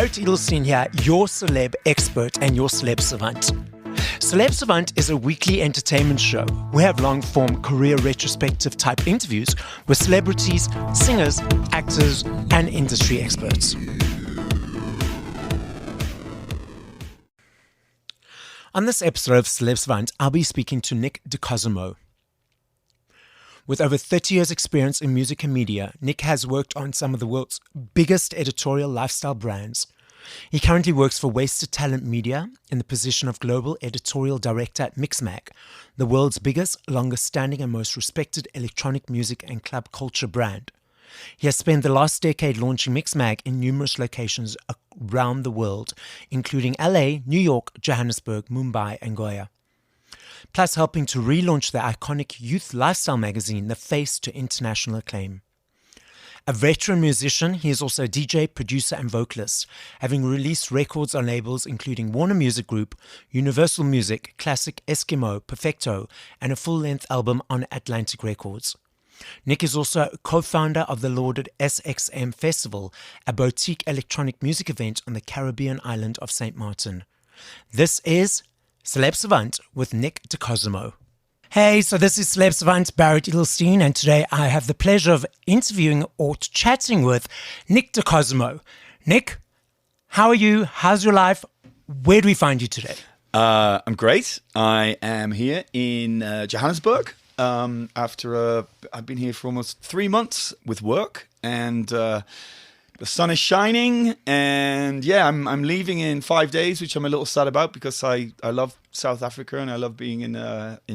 Barret Edelstein here, your celeb expert and your celeb savant. Celeb Savant is a weekly entertainment show. We have long-form career retrospective type interviews with celebrities, singers, actors, and industry experts. On this episode of Celeb Savant, I'll be speaking to Nick DeCosemo. With over 30 years' experience in music and media, Nick has worked on some of the world's biggest editorial lifestyle brands. He currently works for Wasted Talent Media in the position of Global Editorial Director at MixMag, the world's biggest, longest-standing and most respected electronic music and club culture brand. He has spent the last decade launching MixMag in numerous locations around the world, including LA, New York, Johannesburg, Mumbai, and Goa. Plus helping to relaunch the iconic youth lifestyle magazine, The Face, to international acclaim. A veteran musician, he is also a DJ, producer and vocalist, having released records on labels including Warner Music Group, Universal Music, Classic, Eskimo, Perfecto, and a full-length album on Atlantic Records. Nick is also a co-founder of the lauded SXM Festival, a boutique electronic music event on the Caribbean island of St. Martin. This is Celeb Savant with Nick DeCosemo. Hey, so this is Celeb Savant Barret Edelstein, and today I have the pleasure of interviewing or chatting with Nick DeCosemo. Nick, how are you? How's your life? Where do we find you today? I'm great. I am here in Johannesburg. I've been here for almost 3 months with work, and the sun is shining, and yeah, I'm leaving in 5 days, which I'm a little sad about because I love South Africa and I love being in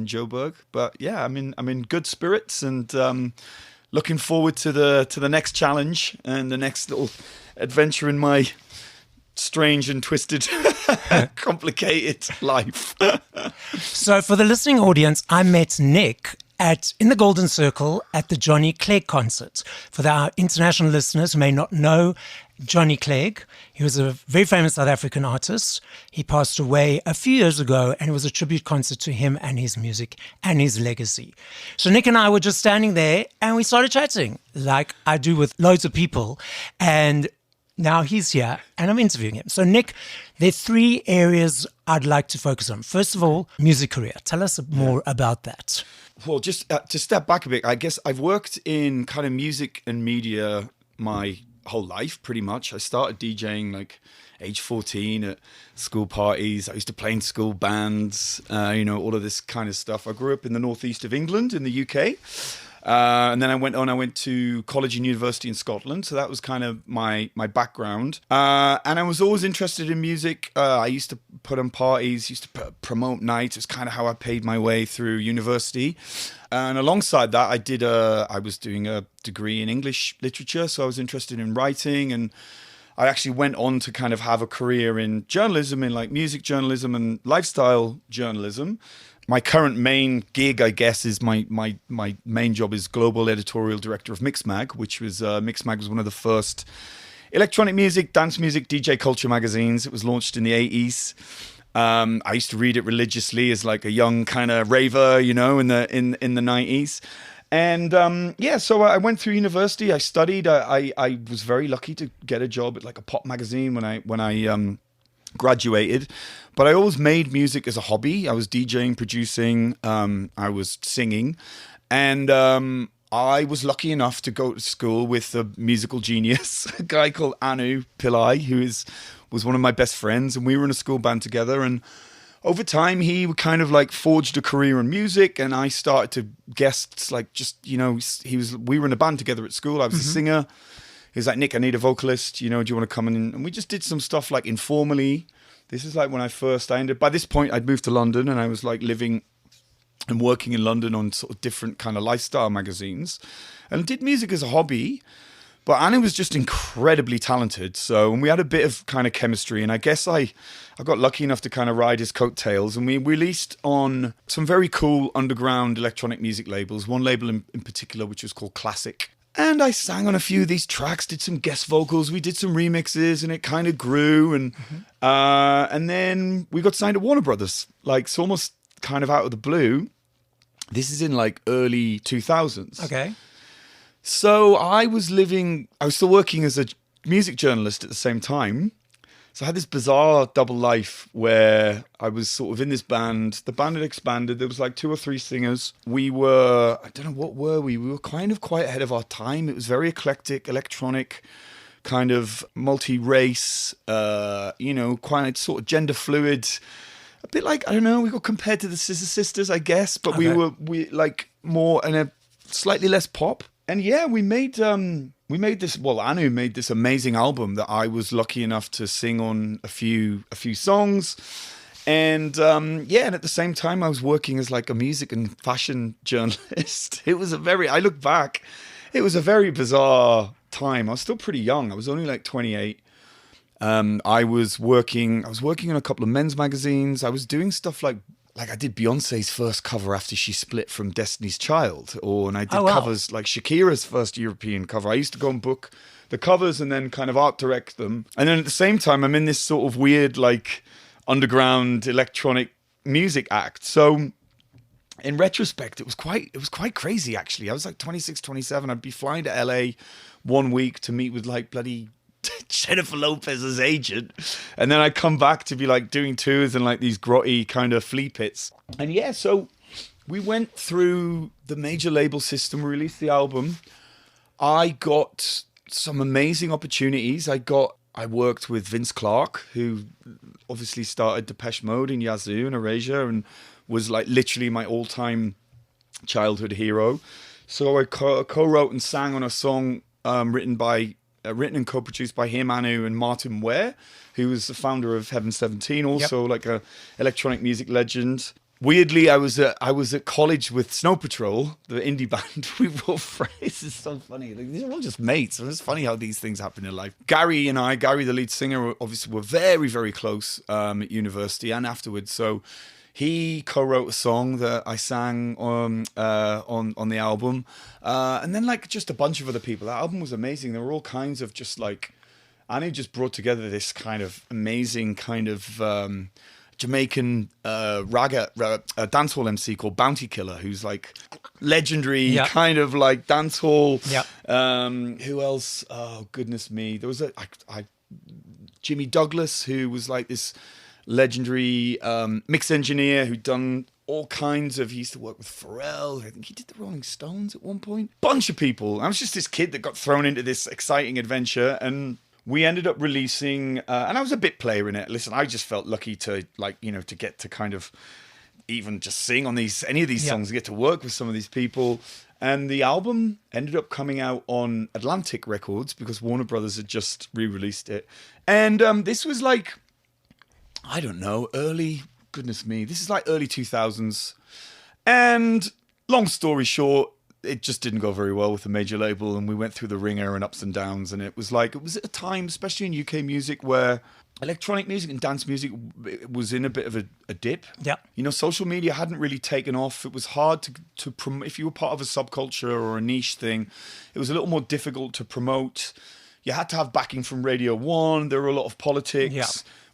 Joburg. But yeah, I'm in good spirits and looking forward to the next challenge and the next little adventure in my strange and twisted, complicated life. So for the listening audience, I met Nick in the Golden Circle at the Johnny Clegg concert. For our international listeners who may not know Johnny Clegg, he was a very famous South African artist. He passed away a few years ago, and it was a tribute concert to him and his music and his legacy. So Nick and I were just standing there and we started chatting like I do with loads of people. And now he's here and I'm interviewing him. So Nick, there are 3 areas I'd like to focus on. First of all, music career. Tell us more about that. Well, just to step back a bit, I guess I've worked in kind of music and media my whole life, pretty much. I started DJing like age 14 at school parties. I used to play in school bands, all of this kind of stuff. I grew up in the northeast of England in the UK. And then I went to college and university in Scotland. So that was kind of my background. And I was always interested in music. I used to put on parties, used to promote nights. It's kind of how I paid my way through university. And alongside that, I was doing a degree in English literature. So I was interested in writing, and I actually went on to kind of have a career in journalism, in like music journalism and lifestyle journalism. My current main gig, I guess, is my main job is Global Editorial Director of MixMag, which was MixMag was one of the first electronic music, dance music, DJ culture magazines. It was launched in the 80s. I used to read it religiously as like a young kind of raver, in the 90s. And so I went through university. I studied. I was very lucky to get a job at like a pop magazine when I graduated, but I always made music as a hobby. I was DJing, producing, I was singing, and I was lucky enough to go to school with a musical genius, a guy called Anu Pillai, who was one of my best friends, and we were in a school band together. And over time, he kind of like forged a career in music, and I started to guest, like we were in a band together at school. I was a singer. He was like, Nick, I need a vocalist. Do you want to come in? And we just did some stuff like informally. This is like when by this point, I'd moved to London, and I was like living and working in London on sort of different kind of lifestyle magazines, and did music as a hobby. But Anna was just incredibly talented. And we had a bit of kind of chemistry. And I guess I got lucky enough to kind of ride his coattails. And we released on some very cool underground electronic music labels. One label in particular, which was called Classic. And I sang on a few of these tracks, did some guest vocals, we did some remixes, and it kind of grew. And then we got signed to Warner Brothers, like it's almost kind of out of the blue. This is in like early 2000s. Okay. So I was still working as a music journalist at the same time. So I had this bizarre double life where I was sort of in this band. The band had expanded. There was like 2 or 3 singers. We were, I don't know, what were we? We were kind of quite ahead of our time. It was very eclectic, electronic, kind of multi-race, quite sort of gender fluid. A bit like, I don't know, we got compared to the Scissor Sisters, I guess, but Okay. we like more and a slightly less pop. And yeah, we made this. Well, Anu made this amazing album that I was lucky enough to sing on a few songs, and and at the same time I was working as like a music and fashion journalist. I look back, it was a very bizarre time. I was still pretty young. I was only like 28. I was working in a couple of men's magazines. I was doing stuff like I did Beyonce's first cover after she split from Destiny's Child, and I did covers like Shakira's first European cover. I used to go and book the covers and then kind of art direct them. And then at the same time, I'm in this sort of weird like underground electronic music act. So in retrospect, it was quite crazy actually. I was like 26, 27. I'd be flying to LA one week to meet with like bloody Jennifer Lopez's agent, and then I come back to be like doing tours and like these grotty kind of flea pits. And yeah, so we went through the major label system, released the album. I got some amazing opportunities. I worked with Vince Clarke, who obviously started Depeche Mode and Yazoo and Erasure and was like literally my all-time childhood hero. So I co-wrote and sang on a song written and co-produced by him, Anu, and Martin Ware, who was the founder of Heaven 17, also like a electronic music legend. Weirdly, I was at college with Snow Patrol, the indie band. We were friends. This is so funny. Like, these are all just mates. And it's funny how these things happen in life. Gary, the lead singer, obviously were very, very close at university and afterwards. So he co-wrote a song that I sang on the album, and then like just a bunch of other people. That album was amazing. There were all kinds of just like, Annie just brought together this kind of amazing kind of Jamaican dancehall MC called Bounty Killer, who's like legendary kind of like dancehall. Who else? Oh goodness me! There was Jimmy Douglas, who was like this legendary mix engineer who'd done all kinds of, he used to work with Pharrell. I think he did the Rolling Stones at one point. Bunch of people. I was just this kid that got thrown into this exciting adventure, and we ended up releasing, and I was a bit player in it. Listen, I just felt lucky to to get to kind of even just sing on any of these songs and get to work with some of these people. And the album ended up coming out on Atlantic Records because Warner Brothers had just re-released it. And this was like, I don't know, this is like early 2000s. And long story short, it just didn't go very well with the major label, and we went through the ringer and ups and downs. And it was at a time, especially in UK music, where electronic music and dance music was in a bit of a dip. Yeah. Social media hadn't really taken off. It was hard to promote. If you were part of a subculture or a niche thing, it was a little more difficult to promote. You had to have backing from Radio 1. There were a lot of politics. Yeah.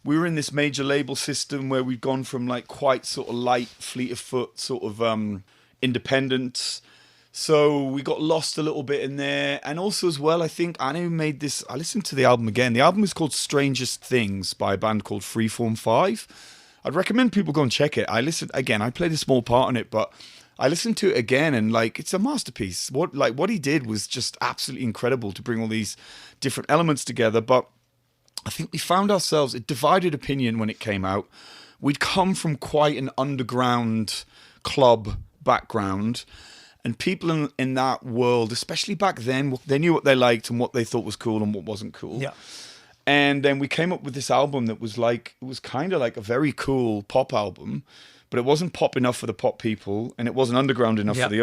We were in this major label system where we'd gone from like quite sort of light, fleet of foot sort of independence. So we got lost a little bit in there. And also as well, I think Anu made this, I listened to the album again. The album is called Strangest Things by a band called Freeform 5. I'd recommend people go and check it. I played a small part in it, but I listened to it again and like, it's a masterpiece. What he did was just absolutely incredible to bring all these different elements together. But I think we found ourselves a divided opinion when it came out. We'd come from quite an underground club background, and people in that world, especially back then, they knew what they liked and what they thought was cool and what wasn't cool. Yeah. And then we came up with this album that was kind of like a very cool pop album, but it wasn't pop enough for the pop people, and it wasn't underground enough for the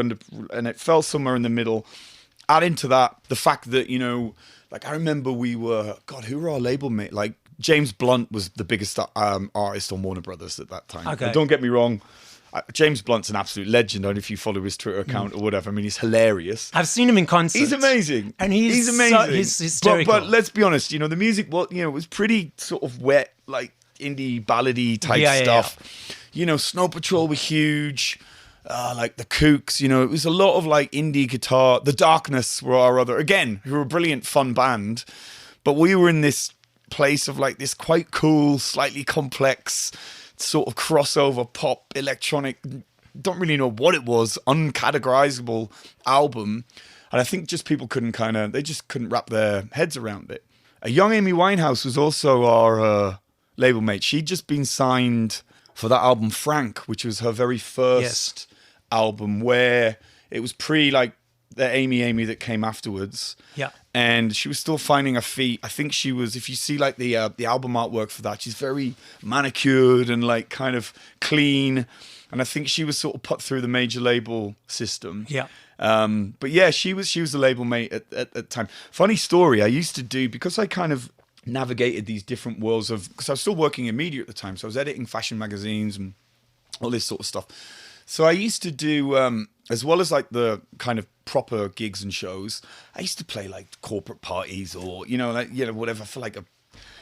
and it fell somewhere in the middle. Add into that the fact that, like I remember who were our label mate? Like James Blunt was the biggest artist on Warner Brothers at that time. Okay. But don't get me wrong, James Blunt's an absolute legend. I don't know if you follow his Twitter account or whatever. I mean, he's hilarious. I've seen him in concert. He's amazing. And he's amazing. He's hysterical. But let's be honest, the music, it was pretty sort of wet, like indie ballady type stuff. Snow Patrol were huge. Like the Kooks, it was a lot of like indie guitar. The Darkness were our who were a brilliant, fun band. But we were in this place of like this quite cool, slightly complex sort of crossover pop electronic, don't really know what it was, uncategorizable album. And I think just people they just couldn't wrap their heads around it. A young Amy Winehouse was also our label mate. She'd just been signed for that album Frank, which was her very first album, where it was pre like the Amy that came afterwards. Yeah. And she was still finding her feet. I think she was, if you see like the album artwork for that, she's very manicured and like kind of clean. And I think she was sort of put through the major label system. Yeah. But yeah, she was the label mate at the time. Funny story, I used to do, because I kind of navigated these different worlds of, because I was still working in media at the time. So I was editing fashion magazines and all this sort of stuff. So I used to do, as well as like the kind of proper gigs and shows, I used to play like corporate parties or, whatever for like a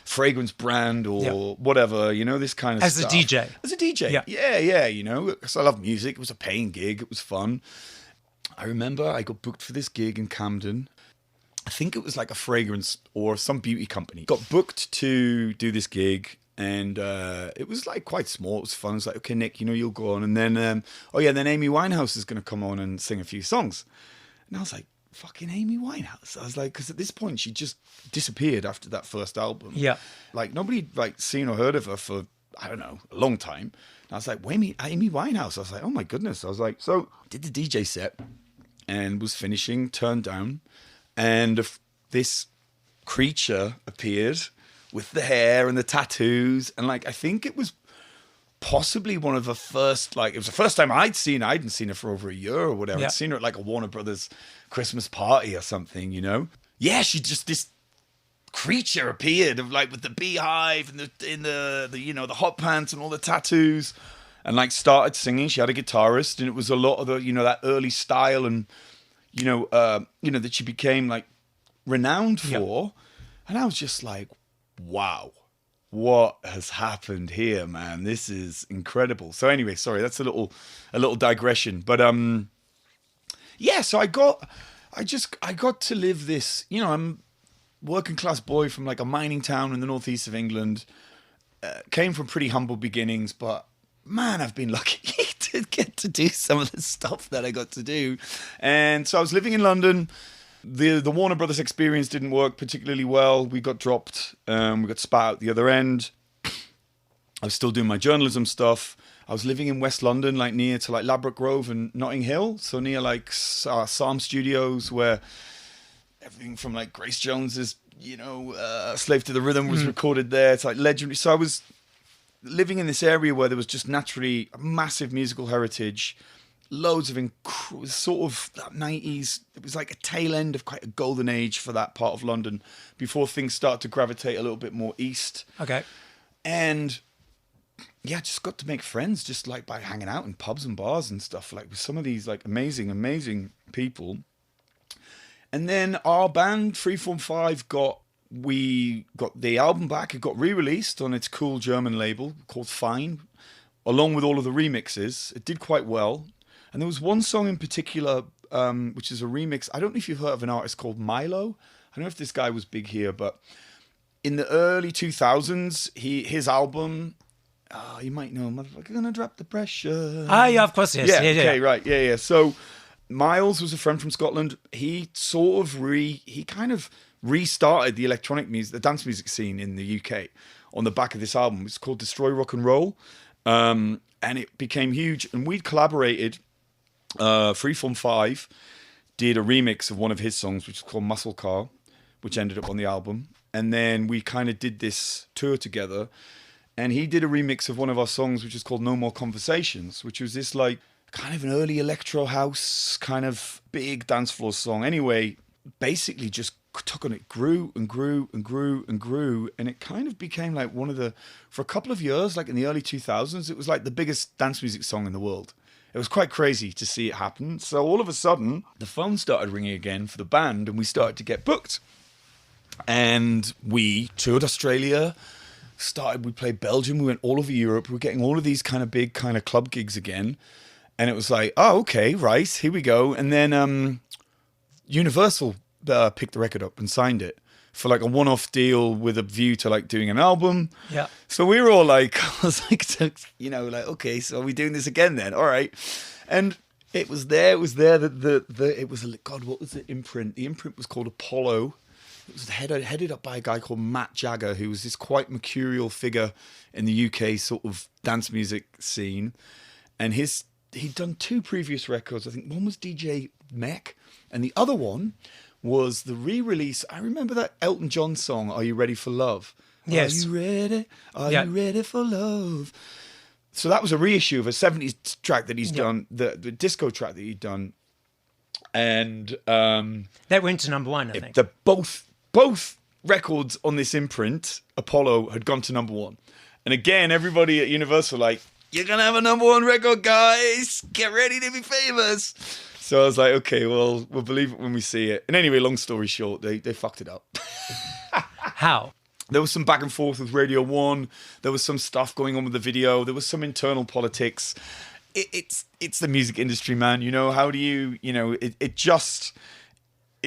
fragrance brand or whatever, this kind of stuff. As a DJ. Yeah. Because I love music. It was a paying gig. It was fun. I remember I got booked for this gig in Camden. I think it was like a fragrance or some beauty company. Got booked to do this gig. And it was like quite small. It was fun. It was like, okay, Nick, you'll go on. And then, then Amy Winehouse is going to come on and sing a few songs. And I was like, fucking Amy Winehouse. I was like, because at this point, she just disappeared after that first album. Yeah. Like, nobody like seen or heard of her for, I don't know, a long time. And I was like, Amy Winehouse. I was like, oh my goodness. I was like, so did the DJ set and was finishing, turned down. And this creature appeared with the hair and the tattoos. And like, I think it was possibly one of the first, like, it was the first time I hadn't seen her for over a year or whatever. Yeah. I'd seen her at like a Warner Brothers Christmas party or something, Yeah, she just, this creature appeared of like with the beehive and the hot pants and all the tattoos, and like started singing. She had a guitarist, and it was a lot of the, that early style and, that she became like renowned for. Yeah. And I was just like, wow, what has happened here, man? This is incredible. So anyway, sorry, that's a little digression. But so I got to live this, I'm working class boy from like a mining town in the northeast of England. Came from pretty humble beginnings, but man, I've been lucky to get to do some of the stuff that I got to do. And so I was living in London. The Warner Brothers experience didn't work particularly well. We got dropped. We got spat out the other end. I was still doing my journalism stuff. I was living in West London, like near to like Ladbroke Grove and Notting Hill. So near like Psalm Studios, where everything from like Grace Jones's, Slave to the Rhythm was recorded there. It's like legendary. So I was living in this area where there was just naturally a massive musical heritage. Loads of sort of that 90s. It was like a tail end of quite a golden age for that part of London before things started to gravitate a little bit more east. Okay. And yeah, just got to make friends just like by hanging out in pubs and bars and stuff, like with some of these like amazing people. And then our band Freeform 5 we got the album back. It got re-released on its cool German label called Fine, along with all of the remixes. It did quite well. And there was one song in particular, which is a remix. I don't know if you've heard of an artist called Milo. I don't know if this guy was big here, but in the early 2000s, his album, you might know, Motherfucker Gonna Drop the Pressure. Yeah, of course, yes. Yeah, okay, right, yeah. So Miles was a friend from Scotland. He sort of he kind of restarted the electronic music, the dance music scene in the UK on the back of this album. It's called Destroy Rock and Roll. And it became huge. And we'd collaborated. Freeform 5 did a remix of one of his songs, which is called Muscle Car, which ended up on the album. And then we kind of did this tour together, and he did a remix of one of our songs, which is called No More Conversations, which was this like kind of an early electro house kind of big dance floor song. Anyway, basically just took on, it grew and grew and grew and grew, and it kind of became like for a couple of years, like in the early 2000s, it was like the biggest dance music song in the world. It was quite crazy to see it happen. So all of a sudden, the phone started ringing again for the band, and we started to get booked. And we toured Australia, we played Belgium, we went all over Europe. We were getting all of these kind of big kind of club gigs again. And it was like, oh, okay, right, here we go. And then Universal picked the record up and signed it, for like a one-off deal with a view to like doing an album. Yeah. So we were all like, I was like, like, okay, so are we doing this again then? All right. And it was there that it was, God, what was the imprint? The imprint was called Apollo. It was headed up by a guy called Matt Jagger, who was this quite mercurial figure in the UK sort of dance music scene. And he'd done 2 previous records. I think one was DJ Mech, and the other one was the re-release. I remember that Elton John song, Are You Ready for Love? Yes. Are you ready? Are you ready for love? So that was a reissue of a 70s track that he's done, the disco track that he'd done. And that went to number 1, I think. Both records on this imprint, Apollo, had gone to number 1. And again, everybody at Universal like, you're going to have a number 1 record, guys. Get ready to be famous. So I was like, okay, well, we'll believe it when we see it. And anyway, long story short, they fucked it up. How? There was some back and forth with Radio 1. There was some stuff going on with the video. There was some internal politics. It's the music industry, man. You know, how do you, it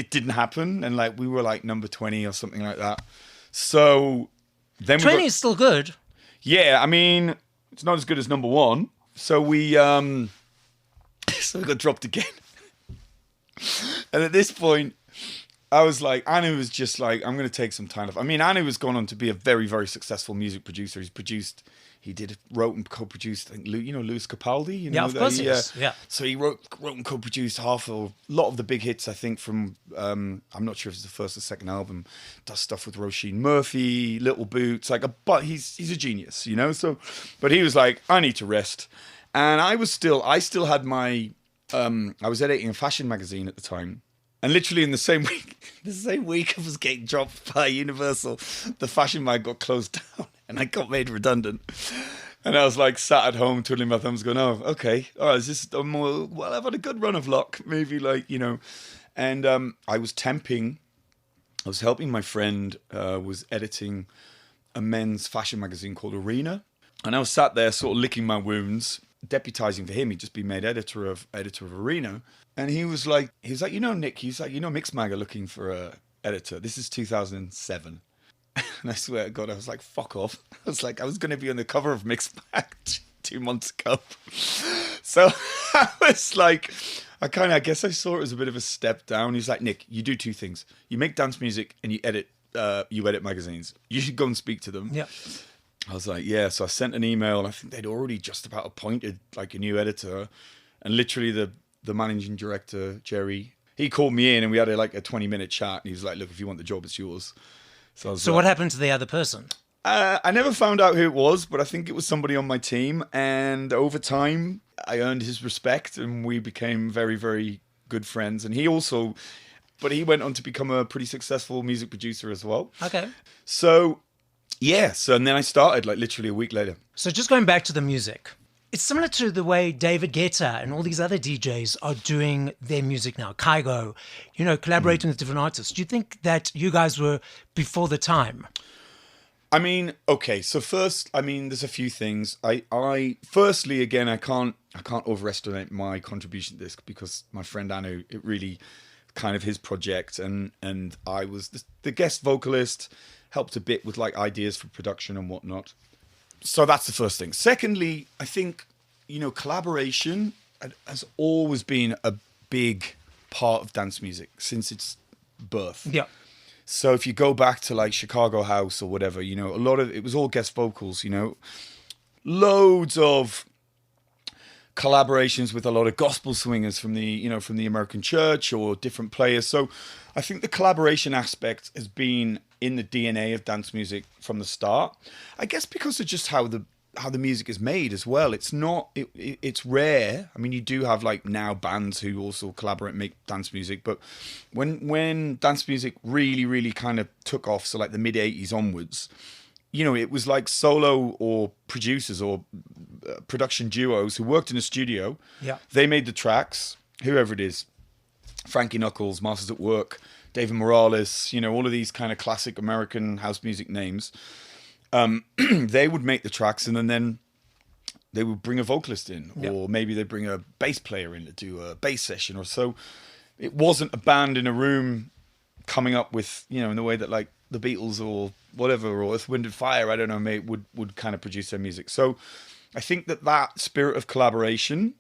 didn't happen. And like, we were like number 20 or something like that. So then 20 is still good. Yeah, I mean, it's not as good as number 1. So we got dropped again. And at this point, I was like, Anu was just like, I'm going to take some time off. I mean, Anu has gone on to be a very, very successful music producer. Wrote and co-produced, I think, Lewis Capaldi. Yeah, of course he is. Yeah. So he wrote and co-produced a lot of the big hits, I think, from, I'm not sure if it's the first or second album. Does stuff with Roisin Murphy, Little Boots, but he's a genius, So, but he was like, I need to rest. And I still had my, I was editing a fashion magazine at the time. And literally in the same week I was getting dropped by Universal, the fashion mag got closed down and I got made redundant. And I was like sat at home twiddling my thumbs going, oh, okay. All right, is this more, well, I've had a good run of luck, maybe And I was temping. I was helping my friend, was editing a men's fashion magazine called Arena. And I was sat there sort of licking my wounds, deputizing for him. He'd just been made editor of Arena. And he was like, Nick, MixMag are looking for a editor. This is 2007. And I swear to God, I was like, fuck off. I was like, I was going to be on the cover of MixMag 2 months ago. So I was like, I guess I saw it as a bit of a step down. He's like, Nick, you do 2 things. You make dance music and you edit magazines. You should go and speak to them. Yeah. I was like, yeah. So I sent an email and I think they'd already just about appointed like a new editor. And literally the managing director, Jerry, he called me in and we had a 20-minute chat. And he was like, look, if you want the job, it's yours. So what happened to the other person? I never found out who it was, but I think it was somebody on my team. And over time, I earned his respect and we became very, very good friends. And he went on to become a pretty successful music producer as well. Okay. So, yeah. And then I started literally a week later. So just going back to the music. It's similar to the way David Guetta and all these other DJs are doing their music now. Kygo, collaborating with different artists. Do you think that you guys were before the time? I mean, okay. So first, there's a few things. Firstly, again, I can't overestimate my contribution to this because my friend Anu, it really kind of his project, and I was the guest vocalist, helped a bit with ideas for production and whatnot. So that's the first thing. Secondly, I think, collaboration has always been a big part of dance music since its birth. Yeah. So if you go back to Chicago House or whatever, a lot of it was all guest vocals, loads of collaborations with a lot of gospel swingers from the American church or different players. So I think the collaboration aspect has been in the DNA of dance music from the start. I guess because of just how the music is made as well. It's rare. I mean, you do have now bands who also collaborate and make dance music, but when dance music really, really kind of took off, so the mid 80s onwards, it was solo or producers or production duos who worked in a studio. Yeah. They made the tracks, whoever it is, Frankie Knuckles, Masters at Work, David Morales, all of these kind of classic American house music names. They would make the tracks and then they would bring a vocalist in, or maybe they'd bring a bass player in to do a bass session or so. It wasn't a band in a room coming up with, you know, in the way that like the Beatles or whatever, or Earth, Wind and Fire, I don't know, would kind of produce their music. So I think that spirit of collaboration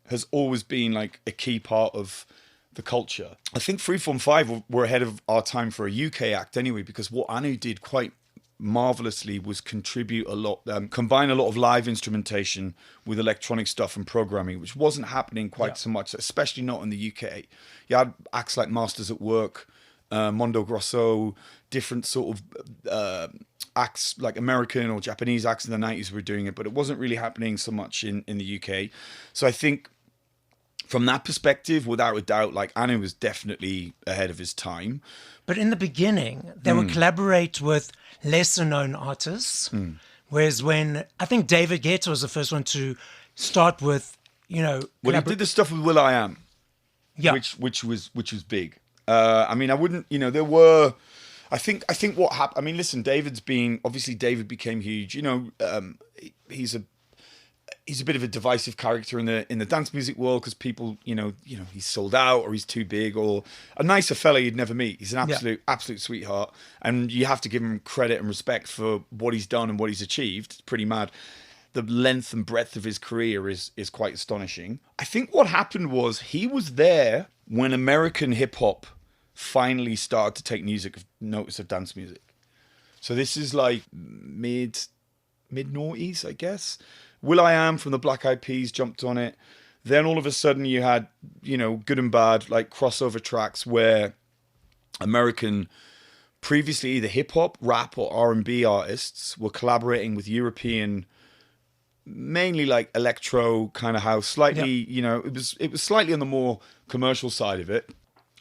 has always been like a key part of the culture. I think Freeform 5 were ahead of our time for a UK act anyway, because what Anu did quite marvelously was contribute a lot, combine a lot of live instrumentation with electronic stuff and programming, which wasn't happening quite so much, especially not in the UK. You had acts like Masters at Work, Mondo Grosso, different sort of acts like American or Japanese acts in the 90s were doing it, but it wasn't really happening so much in the UK. So I think from that perspective, without a doubt, like Anu was definitely ahead of his time. But in the beginning, they would collaborate with lesser known artists. Whereas when I think David Guetta was the first one to start with, you know, Well, he did the stuff with will.i.am, yeah, which was big. I mean, I wouldn't, you know, there were, I think what happened, I mean, listen, David became huge, you know, he's a bit of a divisive character in the dance music world, because people, you know, he's sold out or he's too big, or a nicer fella you'd never meet. He's an absolute sweetheart, and you have to give him credit and respect for what he's done and what he's achieved. It's pretty mad. The length and breadth of his career is quite astonishing. I think what happened was he was there when American hip hop finally started to take notice of dance music. So this is like mid noughties, I guess. will.i.am from the Black Eyed Peas jumped on it. Then all of a sudden you had, you know, good and bad, like crossover tracks where American, previously either hip hop, rap, or R&B artists were collaborating with European, mainly like electro kind of house, slightly, you know, it was slightly on the more commercial side of it.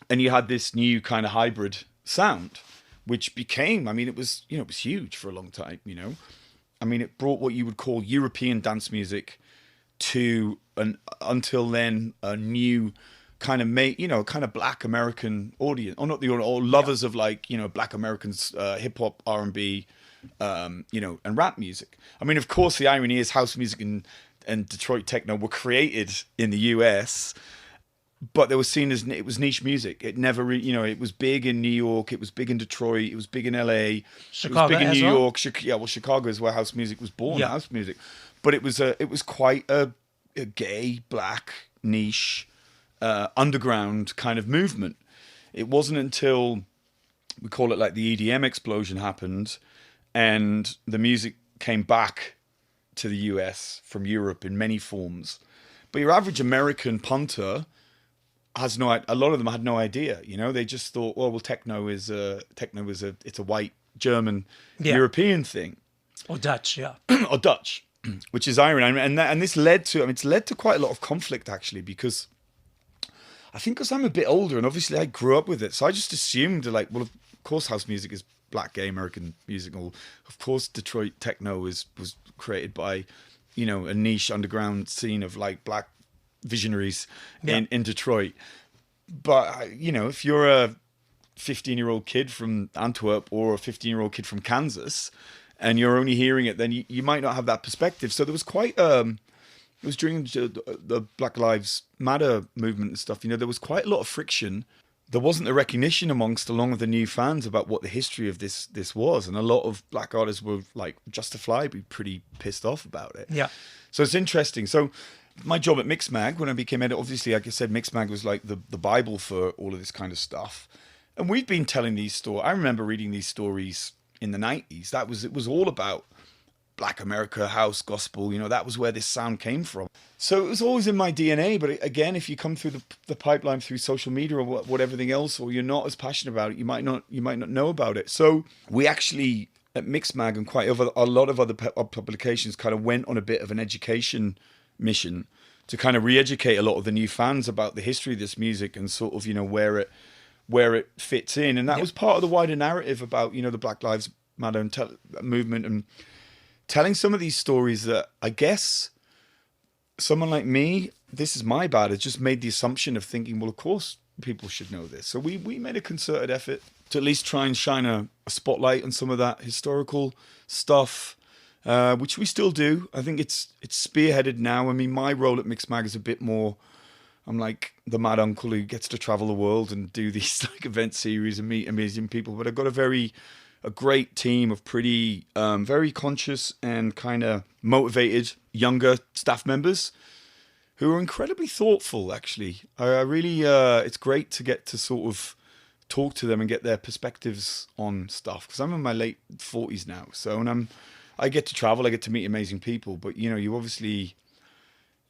And you had this new kind of hybrid sound, which became, I mean, it was huge for a long time, you know. I mean, it brought what you would call European dance music to until then a new kind of kind of Black American audience, or lovers of like, you know, Black Americans, hip hop, R&B, you know, and rap music. I mean, of course, the irony is house music and Detroit techno were created in the US, but they were seen as, it was niche music. It never, you know, it was big in New York, it was big in Detroit, it was big in LA, Chicago, it was big in New well? York. Chicago is where house music was born. House music, but it was quite a gay, black, niche, underground kind of movement. It wasn't until, we call it like the EDM explosion happened, and the music came back to the US from Europe in many forms. But your average American punter has a lot of them had no idea, you know. They just thought, well, techno is it's a white German European thing, or Dutch, or Dutch, which is irony, and this led to, I mean, it's led to quite a lot of conflict actually, because I think because I'm a bit older and obviously I grew up with it, so I just assumed like, well, of course house music is black gay American music, or of course Detroit techno was created by, you know, a niche underground scene of like black visionaries in Detroit. But you know, if you're a 15-year-old kid from Antwerp or a 15-year-old kid from Kansas and you're only hearing it, then you might not have that perspective. So there was quite it was during the Black Lives Matter movement and stuff, you know, there was quite a lot of friction. There wasn't the recognition amongst a lot of the new fans about what the history of this was, and a lot of black artists were like justifiably pretty pissed off about it. So it's interesting. So my job at MixMag, when I became editor, obviously, like I said, MixMag was like the Bible for all of this kind of stuff. And we'd been telling these stories. I remember reading these stories in the 90s. It was all about Black America, house, gospel, you know, that was where this sound came from. So it was always in my DNA. But again, if you come through the pipeline through social media or what everything else, or you're not as passionate about it, you might not know about it. So we actually, at MixMag and quite a lot of other publications, kind of went on a bit of an education mission to kind of re-educate a lot of the new fans about the history of this music and sort of, you know, where it fits in. And that was part of the wider narrative about, you know, the Black Lives Matter movement, and telling some of these stories that I guess someone like me, this is my bad, has just made the assumption of thinking, well, of course people should know this. So we made a concerted effort to at least try and shine a spotlight on some of that historical stuff, which we still do. I think it's spearheaded now. I mean, my role at MixMag is a bit more, I'm like the mad uncle who gets to travel the world and do these like event series and meet amazing people. But I've got a great team of pretty, very conscious and kind of motivated younger staff members who are incredibly thoughtful, actually. I really, it's great to get to sort of talk to them and get their perspectives on stuff. Because I'm in my late 40s now. So when I get to travel, I get to meet amazing people. But, you know, you obviously...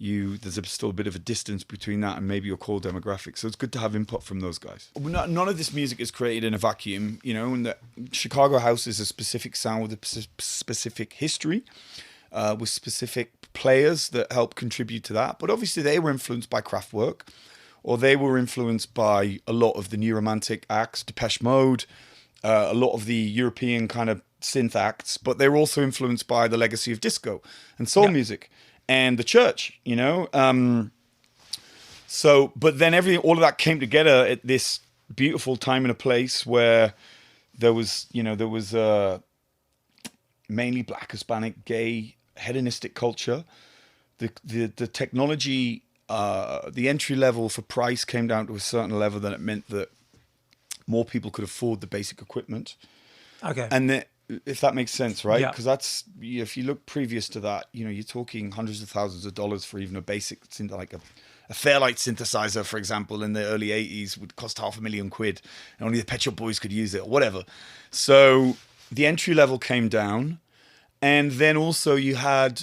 there's still a bit of a distance between that and maybe your core demographic. So it's good to have input from those guys. None of this music is created in a vacuum, you know, and the Chicago house is a specific sound with a specific history, with specific players that help contribute to that. But obviously they were influenced by Kraftwerk, or they were influenced by a lot of the new romantic acts, Depeche Mode, a lot of the European kind of synth acts, but they were also influenced by the legacy of disco and soul music. And the church, you know. But then all of that came together at this beautiful time and a place where there was mainly Black, Hispanic, gay, hedonistic culture. The technology, the entry level for price came down to a certain level that it meant that more people could afford the basic equipment. Okay. And if that makes sense, right? Because that's, if you look previous to that, you know, you're talking hundreds of thousands of dollars for even a basic, like a Fairlight synthesizer, for example, in the early 80s would cost £500,000 and only the Pet Shop Boys could use it or whatever. So the entry level came down. And then also you had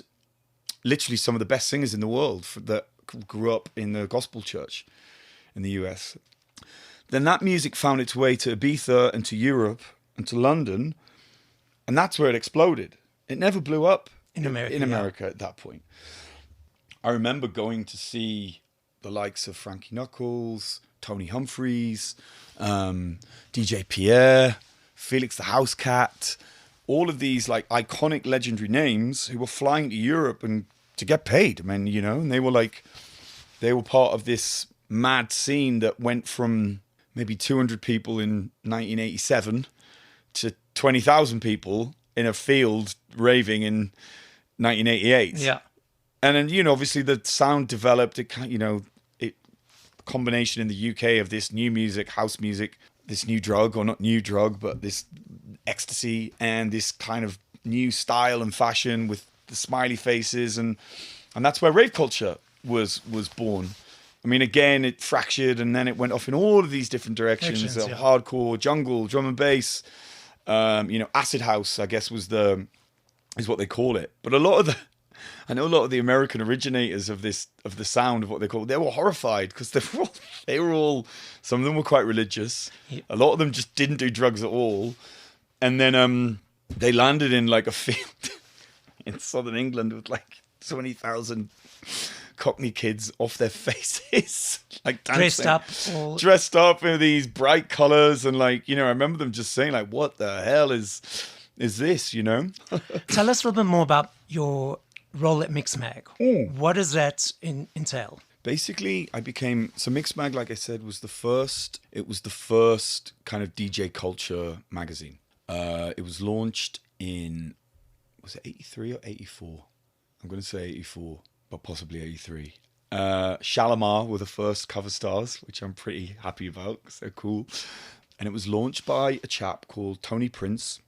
literally some of the best singers in the world that grew up in the gospel church in the US. Then that music found its way to Ibiza and to Europe and to London. And that's where it exploded. It never blew up in America at that point. I remember going to see the likes of Frankie Knuckles, Tony Humphries, DJ Pierre, Felix the House Cat, all of these like iconic legendary names who were flying to Europe and to get paid. I mean, you know, and they were part of this mad scene that went from maybe 200 people in 1987 to 20,000 people in a field raving in 1988. Yeah. And then, you know, obviously the sound developed, combination in the UK of this new music, house music, this new drug, or not new drug, but this ecstasy and this kind of new style and fashion with the smiley faces. And that's where rave culture was born. I mean, again, it fractured and then it went off in all of these different directions. Hardcore, jungle, drum and bass. Acid house, I guess, is what they call it. But I know a lot of the American originators of the sound of what they call it, they were horrified because they were all, some of them were quite religious. Yep. A lot of them just didn't do drugs at all. And then they landed in like a field in southern England with like 20,000 Cockney kids off their faces, like dancing. Dressed up in these bright colors. And like, you know, I remember them just saying like, what the hell is this, you know? Tell us a little bit more about your role at MixMag. What does that entail? Basically, MixMag, like I said, was the first kind of DJ culture magazine. It was launched in, was it 83 or 84? I'm going to say 84. But possibly 83. Shalimar were the first cover stars, which I'm pretty happy about because they're cool. And it was launched by a chap called Tony Prince,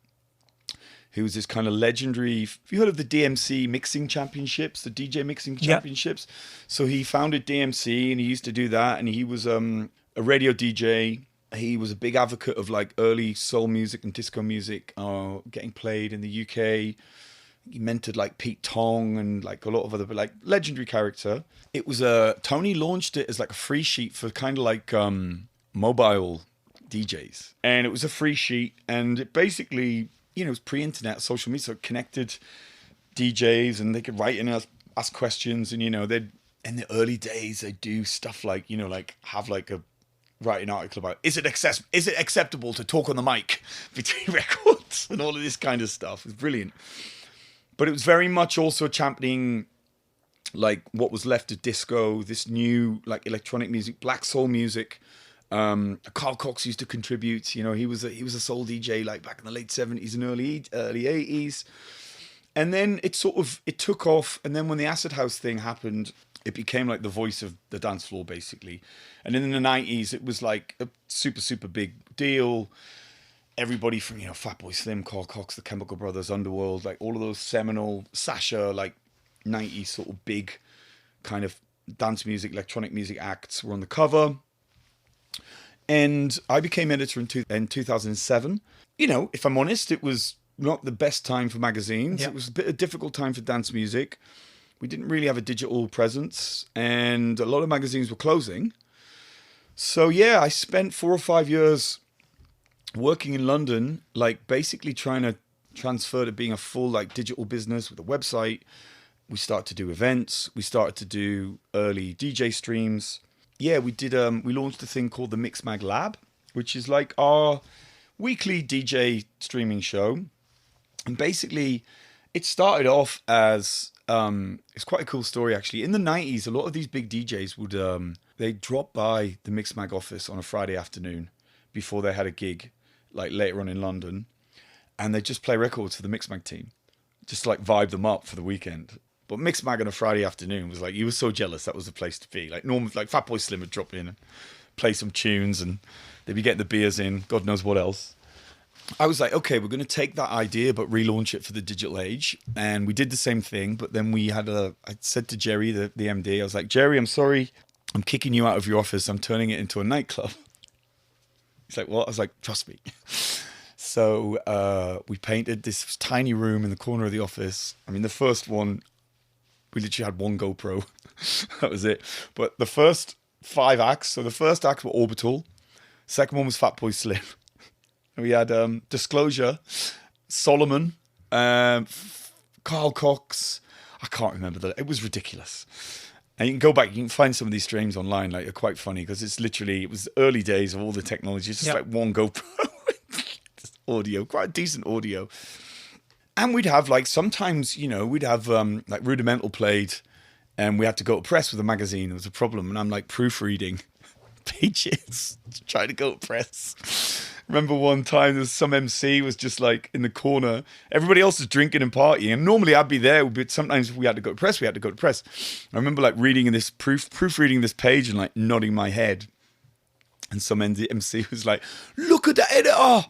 who was this kind of legendary... Have you heard of the DMC mixing championships, the DJ mixing championships? Yep. So he founded DMC and he used to do that. And he was a radio DJ. He was a big advocate of like early soul music and disco music getting played in the UK. He mentored like Pete Tong and like a lot of other like legendary character. It was Tony launched it as like a free sheet for kind of like mobile DJs, and it was a free sheet, and it basically, you know, it was pre-internet social media, so it connected DJs and they could write in and ask questions, and you know, they'd in the early days they'd do stuff like, you know, like have like write an article about is it acceptable to talk on the mic between records and all of this kind of stuff. It was brilliant. But it was very much also championing like what was left of disco, this new like electronic music, black soul music. Carl Cox used to contribute. You know, he was a soul DJ like back in the late 70s and early 80s. And then it took off. And then when the Acid House thing happened, it became like the voice of the dance floor, basically. And in the 90s, it was like a super, super big deal. Everybody from, Fatboy Slim, Carl Cox, the Chemical Brothers, Underworld, like all of those seminal, Sasha, like 90s sort of big kind of dance music, electronic music acts were on the cover. And I became editor in 2007. If I'm honest, it was not the best time for magazines. It was a bit of a difficult time for dance music. We didn't really have a digital presence, and a lot of magazines were closing. So yeah, I spent 4 or 5 years working in London, like basically trying to transfer to being a full like digital business with a website. We started to do events. We started to do early DJ streams. Yeah, we did. We launched a thing called the MixMag Lab, which is like our weekly DJ streaming show. And basically, it started off as it's quite a cool story actually. In the 90s, a lot of these big DJs would they'd drop by the MixMag office on a Friday afternoon before they had a gig, like later on in London, and they'd just play records for the MixMag team, just like vibe them up for the weekend. But MixMag on a Friday afternoon was like, you were so jealous. That was the place to be. Like normal, like Fatboy Slim would drop in and play some tunes, and they'd be getting the beers in, God knows what else. I was like, okay, we're going to take that idea, but relaunch it for the digital age. And we did the same thing. But then I said to Jerry, the MD, I was like, Jerry, I'm sorry. I'm kicking you out of your office. I'm turning it into a nightclub. He's like, what? I was like, trust me. So we painted this tiny room in the corner of the office. I mean, the first one, we literally had one GoPro. That was it. But the first 5 acts, so the first act were Orbital. Second one was Fatboy Slim. We had Disclosure, Solomon, Carl Cox. I can't remember that. It was ridiculous. And you can go back, you can find some of these streams online. Like, they're quite funny because it was early days of all the technology. It's just like one GoPro. Audio, quite decent audio. And we'd have like, sometimes, we'd have like Rudimental played, and we had to go to press with a magazine. There was a problem. And I'm like proofreading pages to try to go to press. Remember one time there's some MC was just like in the corner. Everybody else is drinking and partying. And normally I'd be there, but sometimes if we had to go to press, we had to go to press. I remember like reading this proofreading this page and like nodding my head. And some MC was like, look at the editor!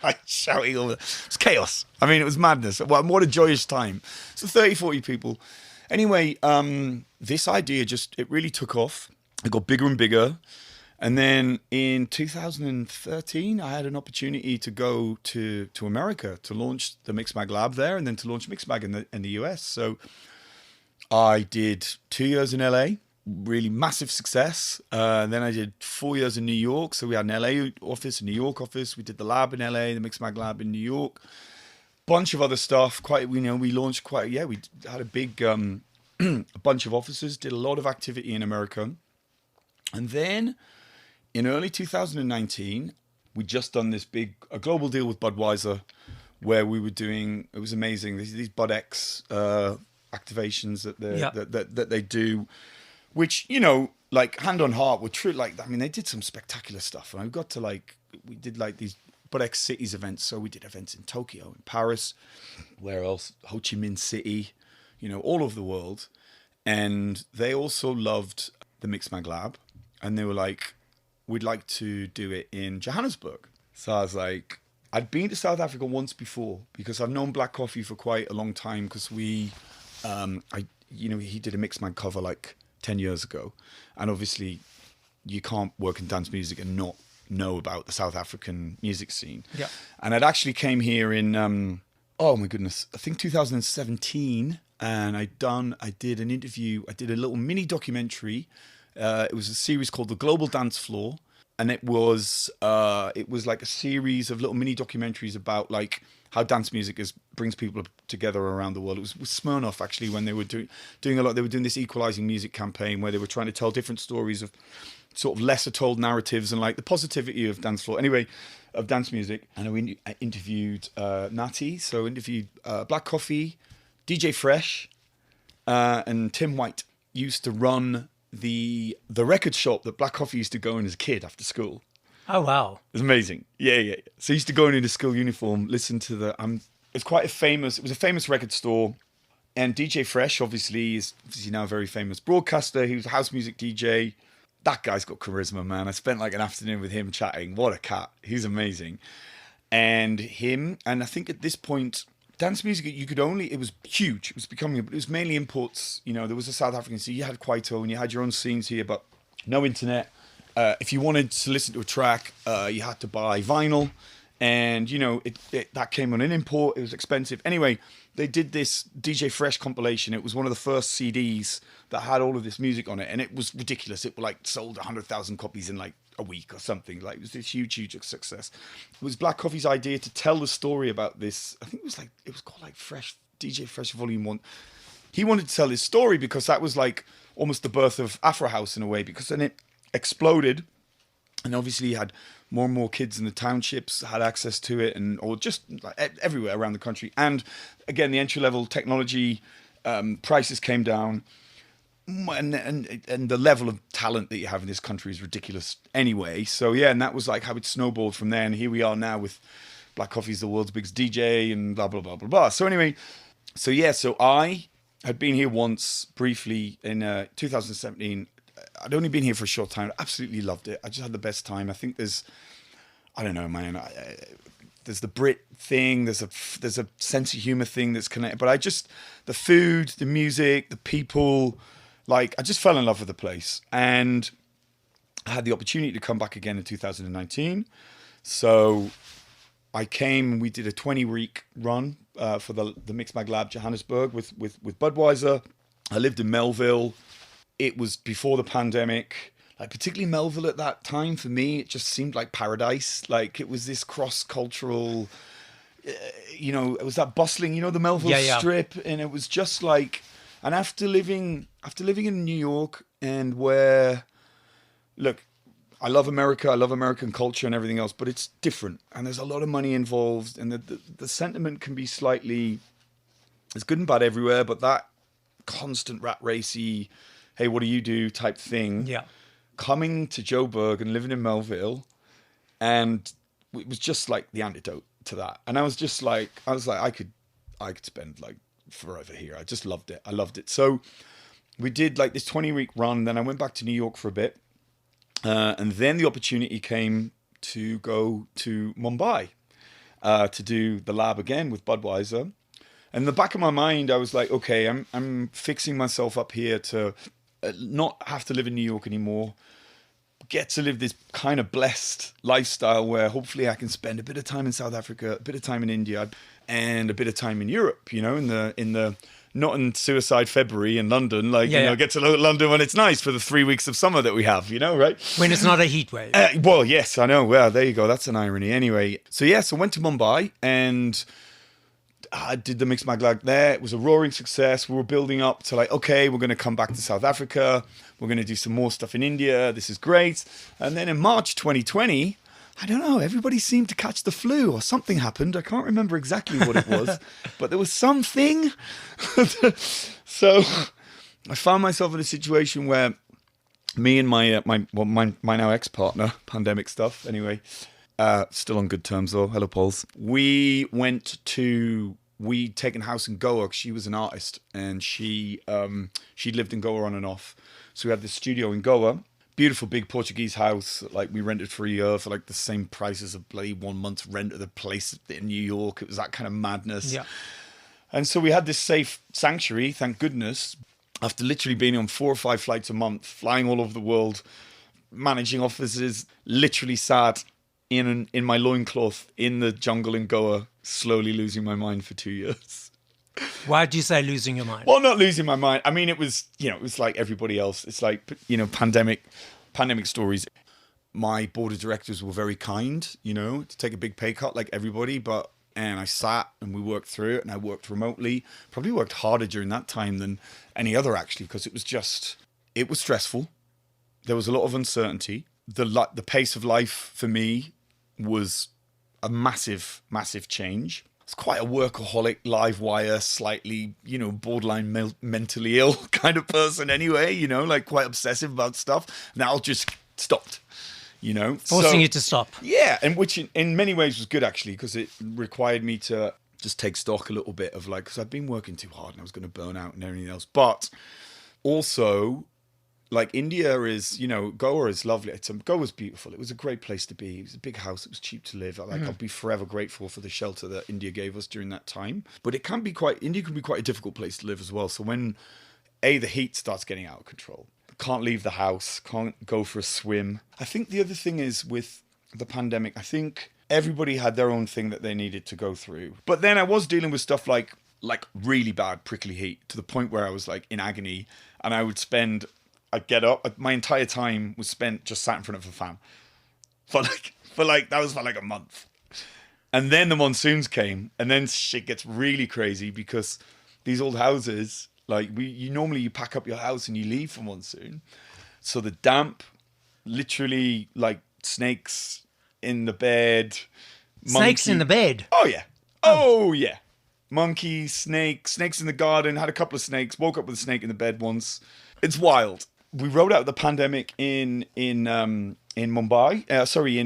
Like shouting over. It's chaos. I mean, it was madness. What a joyous time. So 30, 40 people. Anyway, this idea it really took off. It got bigger and bigger. And then in 2013, I had an opportunity to go to America to launch the MixMag Lab there, and then to launch MixMag in the US. So I did 2 years in LA, really massive success. Then I did 4 years in New York. So we had an LA office, a New York office. We did the lab in LA, the MixMag Lab in New York. Bunch of other stuff. We launched we had a big a bunch of offices, did a lot of activity in America. And then in early 2019, we just done a global deal with Budweiser, where we were doing, it was amazing, these BudX activations that they do, which, like hand on heart were true. Like, I mean, they did some spectacular stuff. And I got to we did like these BudX Cities events. So we did events in Tokyo, in Paris, where else? Ho Chi Minh City, all over the world. And they also loved the MixMag Lab. And they were like, we'd like to do it in Johannesburg. So I was like, I'd been to South Africa once before because I've known Black Coffee for quite a long time because he did a MixMag cover like 10 years ago. And obviously you can't work in dance music and not know about the South African music scene. Yeah. And I'd actually came here in, oh my goodness, I think 2017. And I did an interview, I did a little mini documentary. It was a series called The Global Dance Floor, and it was like a series of little mini documentaries about like how dance music brings people together around the world. It was with Smirnoff actually when they were doing a lot. They were doing this equalizing music campaign where they were trying to tell different stories of sort of lesser told narratives and like the positivity of dance floor. Anyway, of dance music. And I interviewed Natty, so interviewed Black Coffee, DJ Fresh, and Tim White used to run the record shop that Black Coffee used to go in as a kid after school. Oh wow, it was amazing. Yeah. So he used to go in his school uniform, listen to it was a famous record store, And DJ Fresh, obviously, is now a very famous broadcaster. He was a house music DJ. That guy's got charisma, man. I spent like an afternoon with him chatting. What a cat. He's amazing. And I think at this point, dance music, it was huge. It was mainly imports. You know, there was a South African scene. You had Kwaito and you had your own scenes here, but no internet. If you wanted to listen to a track, you had to buy vinyl. And, you know, that came on an import. It was expensive. Anyway, they did this DJ Fresh compilation. It was one of the first CDs that had all of this music on it. And it was ridiculous. It like sold 100,000 copies in like a week or something. Like, it was this huge, huge success. It was Black Coffee's idea to tell the story about this. I think it was called like Fresh, DJ Fresh Volume 1. He wanted to tell his story because that was like almost the birth of Afro House in a way, because then it exploded. And obviously you had more and more kids in the townships had access to it, or just like everywhere around the country. And again, the entry-level technology prices came down, and the level of talent that you have in this country is ridiculous anyway. So yeah, and that was like how it snowballed from there. And here we are now with Black Coffee's the world's biggest DJ and blah, blah, blah, blah, blah. So anyway, so I had been here once briefly in 2017. I'd only been here for a short time. I absolutely loved it. I just had the best time. I think I don't know, man. There's the Brit thing. There's a sense of humor thing that's connected. But the food, the music, the people, like, I just fell in love with the place. And I had the opportunity to come back again in 2019. So I came and we did a 20-week run for the MixMag Lab Johannesburg with Budweiser. I lived in Melville. It was before the pandemic, like particularly Melville at that time. For me, it just seemed like paradise. Like, it was this cross-cultural, it was that bustling, the Melville Strip. And it was just like, and after living in New York, and where, look, I love America, I love American culture and everything else, but it's different. And there's a lot of money involved, and the sentiment can be slightly, it's good and bad everywhere, but that constant rat racy, hey, what do you do type thing. Yeah. Coming to Joburg and living in Melville, and it was just like the antidote to that. And I was like, I could spend like forever here. I just loved it. I loved it. So we did like this 20-week run. Then I went back to New York for a bit. And then the opportunity came to go to Mumbai to do the lab again with Budweiser. And in the back of my mind, I was like, okay, I'm fixing myself up here to not have to live in New York anymore, get to live this kind of blessed lifestyle where hopefully I can spend a bit of time in South Africa, a bit of time in India, and a bit of time in Europe, in the not in suicide February in London, get to London when it's nice for the 3 weeks of summer that we have, right? When it's not a heat wave. Well, yes, I know. Well, there you go. That's an irony. Anyway, so I went to Mumbai and I did the MixMag Lab there. It was a roaring success. We were building up to like, okay, we're going to come back to South Africa. We're going to do some more stuff in India. This is great. And then in March 2020, I don't know, everybody seemed to catch the flu or something happened. I can't remember exactly what it was, but there was something. So I found myself in a situation where me and my now ex-partner, pandemic stuff anyway, still on good terms though. Hello, Pauls. We'd taken a house in Goa because she was an artist and she'd lived in Goa on and off. So we had this studio in Goa, beautiful big Portuguese house. Like, we rented for a year for like the same price as a bloody 1 month's rent of the place in New York. It was that kind of madness. Yeah. And so we had this safe sanctuary, thank goodness, after literally being on 4 or 5 flights a month, flying all over the world, managing offices, literally sat in my loincloth in the jungle in Goa, slowly losing my mind for 2 years. Why do you say losing your mind? Well, not losing my mind. I mean, it was like everybody else. It's like, pandemic stories. My board of directors were very kind, to take a big pay cut like everybody, and I sat and we worked through it, and I worked remotely. Probably worked harder during that time than any other, actually, because it was stressful. There was a lot of uncertainty. The pace of life for me was a massive, massive change. It's quite a workaholic, live wire, slightly, borderline mentally ill kind of person anyway, like quite obsessive about stuff. Now I'll just stopped, Forcing you to stop. Yeah, and which in many ways was good, actually, because it required me to just take stock a little bit of like, because I've been working too hard and I was going to burn out and everything else. But also, like India is, Goa is lovely. Goa's beautiful. It was a great place to be. It was a big house. It was cheap to live. I'll be forever grateful for the shelter that India gave us during that time. But India can be quite a difficult place to live as well. So when the heat starts getting out of control, can't leave the house, can't go for a swim. I think the other thing is with the pandemic, I think everybody had their own thing that they needed to go through. But then I was dealing with stuff like really bad prickly heat to the point where I was like in agony, and I'd get up. My entire time was spent just sat in front of a fan that was for like a month. And then the monsoons came, and then shit gets really crazy because these old houses, like you pack up your house and you leave for monsoon. So the damp, literally like snakes in the bed. Snakes in the bed? Oh yeah. Oh yeah. Monkeys, snakes in the garden. Had a couple of snakes. Woke up with a snake in the bed once. It's wild. We rode out the pandemic in Mumbai.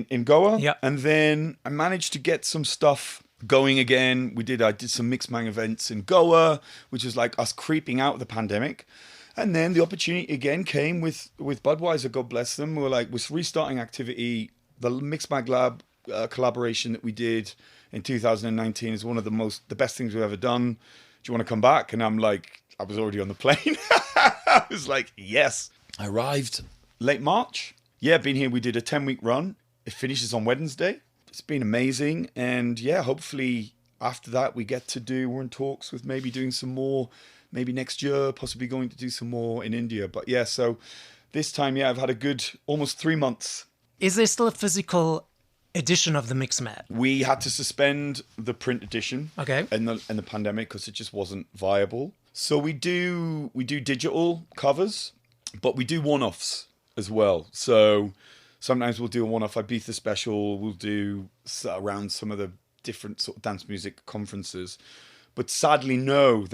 In Goa. Yeah. And then I managed to get some stuff going again. I did some MixMag events in Goa, which was like us creeping out of the pandemic. And then the opportunity again came with Budweiser, God bless them. We're restarting activity. The MixMag Lab collaboration that we did in 2019 is one of the best things we've ever done. Do you want to come back? And I'm like, I was already on the plane. I was like, yes. I arrived late March. Yeah, been here. We did a 10-week run. It finishes on Wednesday. It's been amazing. And yeah, hopefully after that we're in talks with maybe doing some more, maybe next year, possibly going to do some more in India. But yeah, so this time, I've had a good almost 3 months. Is there still a physical edition of the MixMag? We had to suspend the print edition in the pandemic because it just wasn't viable. So we do digital covers, but we do one-offs as well. So sometimes we'll do a one-off Ibiza special. We'll do around some of the different sort of dance music conferences. But sadly, no,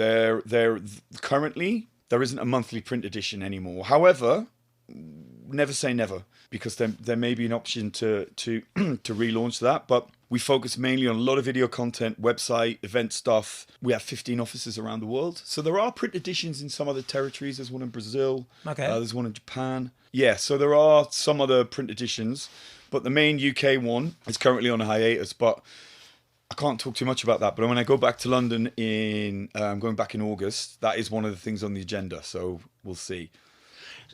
currently there isn't a monthly print edition anymore. However, never say never, because there may be an option to relaunch that. But we focus mainly on a lot of video content, website, event stuff. We have 15 offices around the world. So there are print editions in some other territories. There's one in Brazil. Okay. There's one in Japan. Yeah, so there are some other print editions. But the main UK one is currently on a hiatus. But I can't talk too much about that. But when I go back to London I'm going back in August, that is one of the things on the agenda. So we'll see.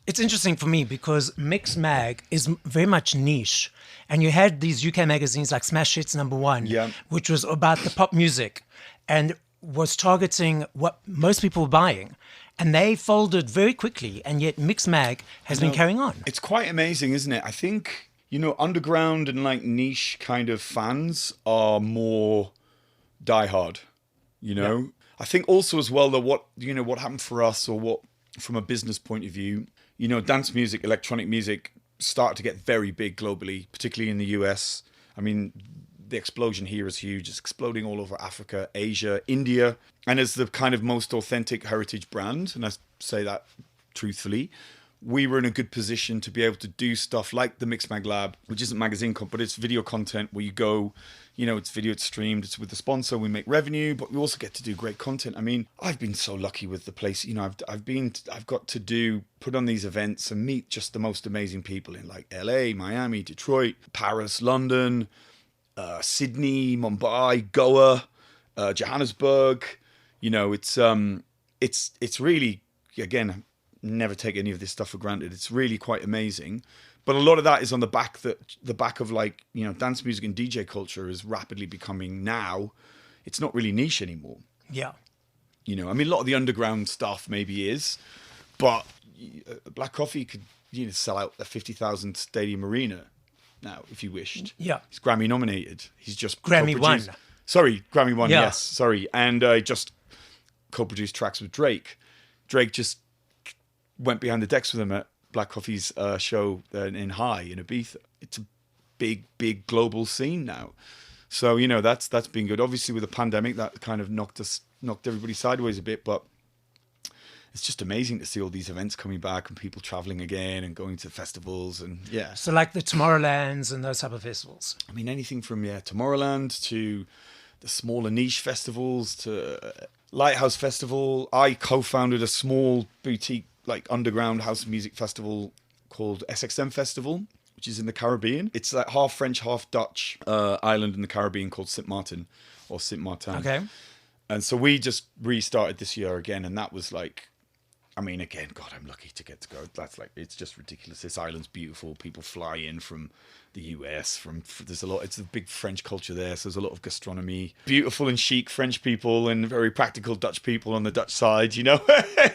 It's interesting for me because MixMag is very much niche. And you had these UK magazines like Smash Hits #1, which was about the pop music and was targeting what most people were buying. And they folded very quickly. And yet MixMag has been carrying on. It's quite amazing, isn't it? I think, underground and like niche kind of fans are more diehard, I think also as well that what happened for us, or what from a business point of view, dance music, electronic music started to get very big globally, particularly in the US. I mean, the explosion here is huge. It's exploding all over Africa, Asia, India. And as the kind of most authentic heritage brand, and I say that truthfully, we were in a good position to be able to do stuff like the MixMag Lab, which isn't magazine content, but it's video content where you go, it's video, it's streamed, it's with the sponsor, we make revenue, but we also get to do great content. I mean, I've been so lucky with the place. I've got to put on these events and meet just the most amazing people in like LA, Miami, Detroit, Paris, London, Sydney, Mumbai, Goa, Johannesburg. It's really, again, never take any of this stuff for granted. It's really quite amazing. But a lot of that is on the back of like, dance music and DJ culture is rapidly becoming now. It's not really niche anymore. Yeah. I mean, a lot of the underground stuff maybe is, but Black Coffee could, sell out a 50,000 stadium arena now if he wished. Yeah. He's Grammy nominated. He's just Grammy won. Sorry, Grammy won. Yeah. Yes. Sorry. And just co-produced tracks with Drake. Drake just went behind the decks with him at Black Coffee's show in High in Ibiza. It's a big global scene now. So, that's been good. Obviously with the pandemic, that kind of knocked everybody sideways a bit, but it's just amazing to see all these events coming back and people traveling again and going to festivals and yeah. So like the Tomorrowlands and those type of festivals. I mean, anything from Tomorrowland to the smaller niche festivals to Lighthouse Festival. I co-founded a small boutique, like underground house music festival called SXM Festival, which is in the Caribbean. It's like half French, half Dutch island in the Caribbean called Saint Martin or Saint Martin. Okay. And so we just restarted this year again, and that was like, I mean, again, God, I'm lucky to get to go. That's like, it's just ridiculous. This island's beautiful. People fly in from the US. There's a lot. It's a big French culture there, so there's a lot of gastronomy. Beautiful and chic French people and very practical Dutch people on the Dutch side, you know.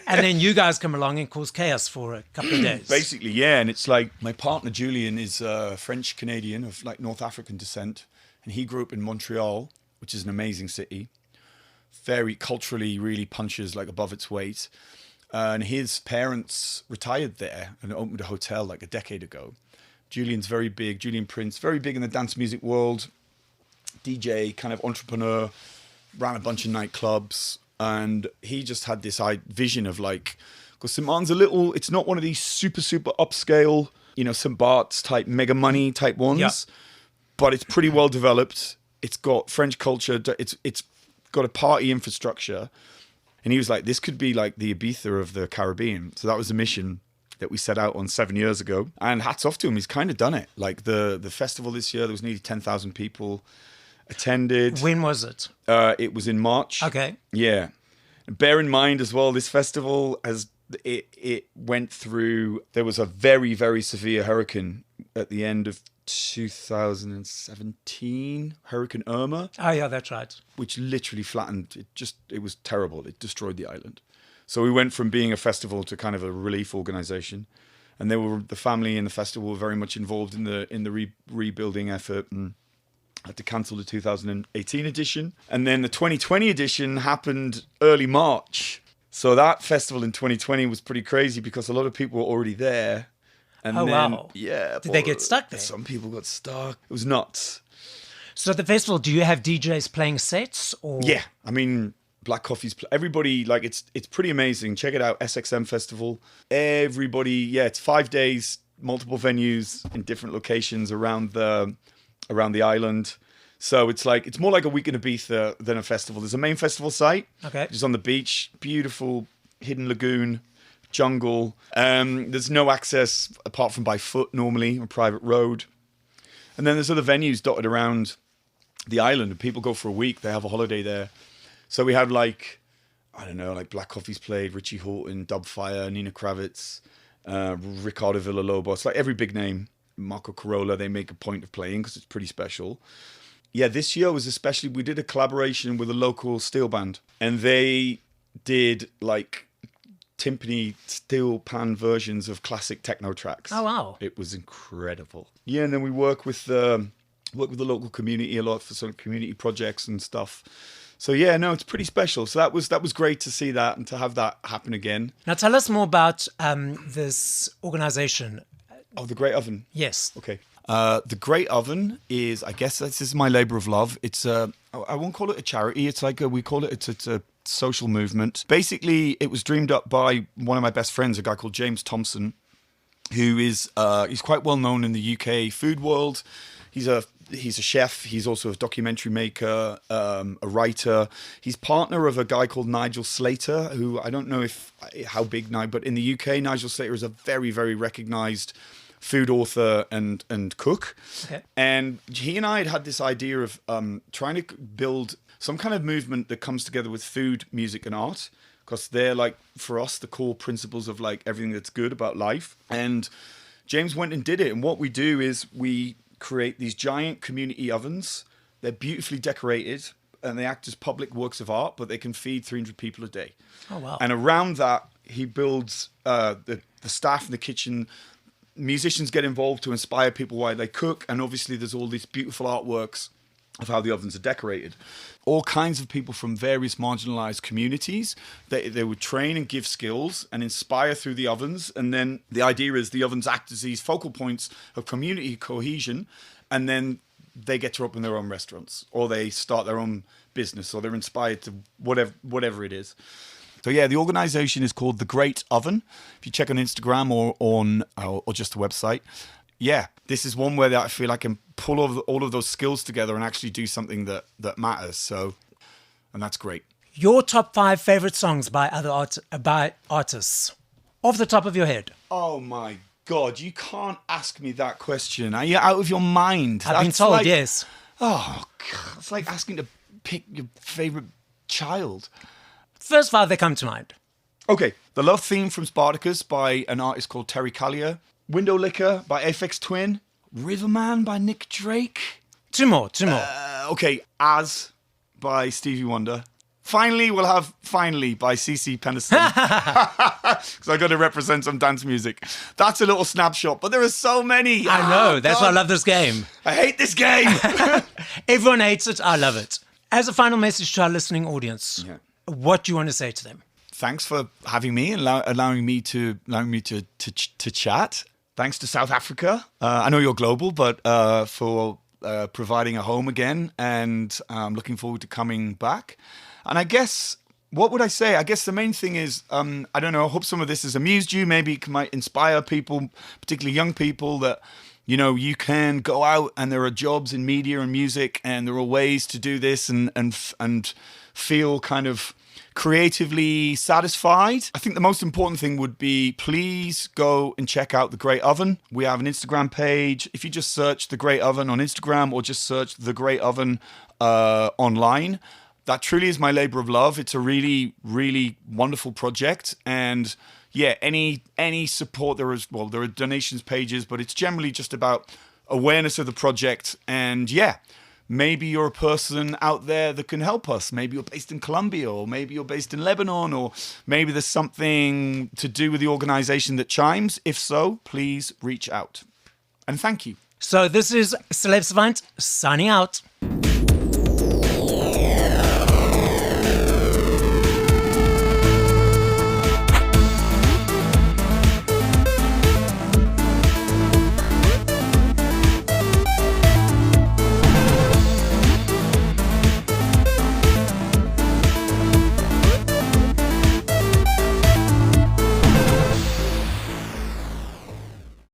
And then you guys come along and cause chaos for a couple of days. Basically, yeah. And it's like my partner Julian is French Canadian of like North African descent, and he grew up in Montreal, which is an amazing city. Very culturally, really punches like above its weight. And his parents retired there and opened a hotel like a decade ago. Julian's very big, Julian Prince, very big in the dance music world, DJ, kind of entrepreneur, ran a bunch of nightclubs. And he just had this vision of like, because St. Martin's it's not one of these super, super upscale, you know, St. Bart's type mega money type ones, but it's pretty well developed. It's got French culture. It's got a party infrastructure. And he was like, this could be like the Ibiza of the Caribbean. So that was the mission that we set out on 7 years ago. And hats off to him. He's kind of done it. Like the festival this year, there was nearly 10,000 people attended. When was it? It was in March. Okay. Yeah. And bear in mind as well, this festival, it went through, there was a very, very severe hurricane at the end of 2017, Hurricane Irma. Oh, yeah, that's right. Which literally flattened, it was terrible. It destroyed the island. So we went from being a festival to kind of a relief organization. And the family and the festival were very much involved in the rebuilding effort, and had to cancel the 2018 edition. And then the 2020 edition happened early March. So that festival in 2020 was pretty crazy because a lot of people were already there. And wow. Yeah. Did they get stuck there? Some people got stuck. It was nuts. So at the festival, do you have DJs playing sets? Or? Yeah. I mean, Black Coffee's, everybody, like, it's pretty amazing. Check it out, SXM Festival. Everybody, it's 5 days, multiple venues in different locations around the island. So it's more like a week in Ibiza than a festival. There's a main festival site, which is on the beach, beautiful hidden lagoon, jungle. There's no access apart from by foot normally, on a private road. And then there's other venues dotted around the island, and people go for a week. They have a holiday there. So we had like Black Coffee's played, Richie Houghton, Dubfire, Nina Kravitz, Ricardo Villalobos, like every big name. Marco Carola, they make a point of playing because it's pretty special. Yeah, this year was especially, we did a collaboration with a local steel band, and they did like timpani steel pan versions of classic techno tracks. Oh, wow. It was incredible. Yeah, and then we work with the local community a lot for some community projects and stuff. So yeah, no, it's pretty special. So that was great to see that and to have that happen again. Now tell us more about this organization. Oh, the Great Oven. Yes. Okay. The Great Oven is, I guess this is my labor of love. It's I won't call it a charity. It's like we call it, it's a social movement. Basically, it was dreamed up by one of my best friends, a guy called James Thompson, who is he's quite well known in the UK food world. He's a chef. He's also a documentary maker, a writer. He's partner of a guy called Nigel Slater, who I don't know how big now, but in the UK, Nigel Slater is a very, very recognized food author and cook. Okay. And he and I had this idea of trying to build some kind of movement that comes together with food, music, and art, because they're like, for us, the core principles of like everything that's good about life. And James went and did it. And what we do is we create these giant community ovens. They're beautifully decorated and they act as public works of art, but they can feed 300 people a day. Oh, wow. And around that, he builds the staff in the kitchen. Musicians get involved to inspire people while they cook. And obviously there's all these beautiful artworks of how the ovens are decorated. All kinds of people from various marginalized communities. They would train and give skills and inspire through the ovens. And then the idea is the ovens act as these focal points of community cohesion. And then they get to open their own restaurants, or they start their own business, or they're inspired to whatever it is. So yeah, the organization is called The Great Oven. If you check on Instagram or just the website, yeah, this is one where I feel I can pull all of those skills together and actually do something that matters. So, and that's great. Your top 5 favorite songs by other by artists, off the top of your head. Oh my God, you can't ask me that question. Are you out of your mind? I've been told, yes. Oh, God, it's like asking to pick your favorite child. First 5 that come to mind. Okay, the Love Theme from Spartacus by an artist called Terry Callier. Window Licker by Aphex Twin. Riverman by Nick Drake. Two more. Okay, As by Stevie Wonder. Finally, we'll have Finally by CeCe Peniston. Because I got to represent some dance music. That's a little snapshot, but there are so many. I know, that's why I love this game. I hate this game. Everyone hates it, I love it. As a final message to our listening audience, what do you want to say to them? Thanks for having me and allowing me to chat. Thanks to South Africa. I know you're global, but for providing a home again, and I'm looking forward to coming back. And I guess, what would I say? I guess the main thing is, I don't know, I hope some of this has amused you. Maybe it might inspire people, particularly young people, that, you know, you can go out and there are jobs in media and music, and there are ways to do this and feel kind of creatively satisfied. I think the most important thing would be, please go and check out The Great Oven. We have an Instagram page. If you just search The Great Oven on Instagram, or just search The Great Oven online, that truly is my labor of love. It's a really, really wonderful project. And yeah, any support, there are donations pages, but it's generally just about awareness of the project. And yeah, maybe you're a person out there that can help us. Maybe you're based in Colombia, or maybe you're based in Lebanon, or maybe there's something to do with the organization that chimes. If so, please reach out. And thank you. So this is Celeb Savant signing out.